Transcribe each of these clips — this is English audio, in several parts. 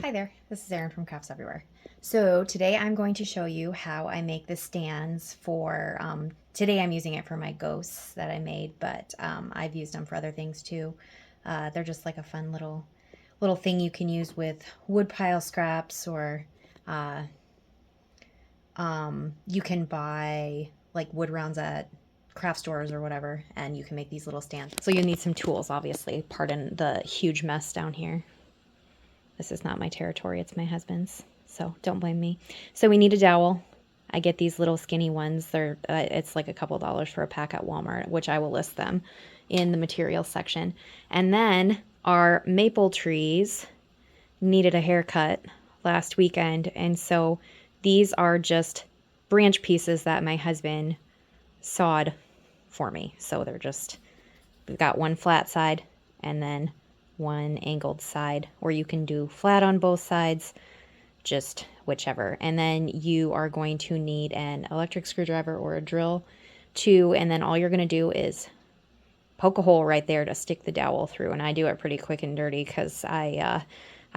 Hi there, this is Erin from Crafts Everywhere. So today I'm going to show you how I make the stands for, today I'm using it for my ghosts that I made, but I've used them for other things too. They're just like a fun little thing you can use with wood pile scraps, or uh, you can buy like wood rounds at craft stores or whatever, and you can make these little stands. So you'll need some tools, obviously. Pardon the huge mess down here. This is not my territory, it's my husband's, so don't blame me. So we need a dowel. I get these little skinny ones. They're it's like a couple dollars for a pack at Walmart, which I will list them in the materials section. And then our maple trees needed a haircut last weekend, and so these are just branch pieces that my husband sawed for me. So they're just, we've got one flat side and then one angled side, or you can do flat on both sides, just whichever. And then you are going to need an electric screwdriver or a drill too, and then all you're going to do is poke a hole right there to stick the dowel through. And I do it pretty quick and dirty because I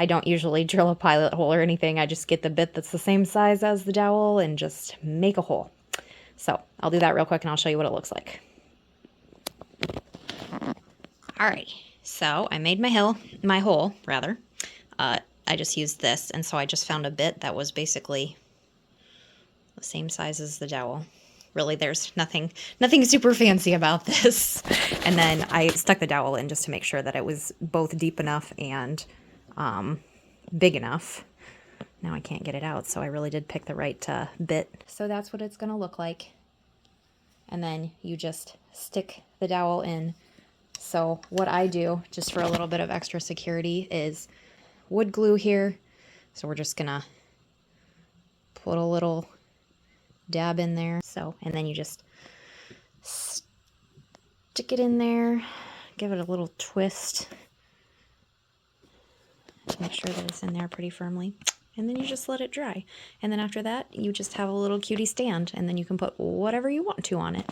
don't usually drill a pilot hole or anything. I just get the bit that's the same size as the dowel and just make a hole. So I'll do that real quick and I'll show you what it looks like. All right, so I made my hole rather. I just used this, and so I just found a bit that was basically the same size as the dowel. Really, there's nothing super fancy about this. And then I stuck the dowel in just to make sure that it was both deep enough and big enough. Now I can't get it out, so I really did pick the right bit. So that's what it's gonna look like. And then you just stick the dowel in. So what I do, just for a little bit of extra security, is wood glue here. So we're just gonna put a little dab in there. So, and then you just stick it in there, give it a little twist to make sure that it's in there pretty firmly. And then you just let it dry. And then after that, you just have a little cutie stand, and then you can put whatever you want to on it.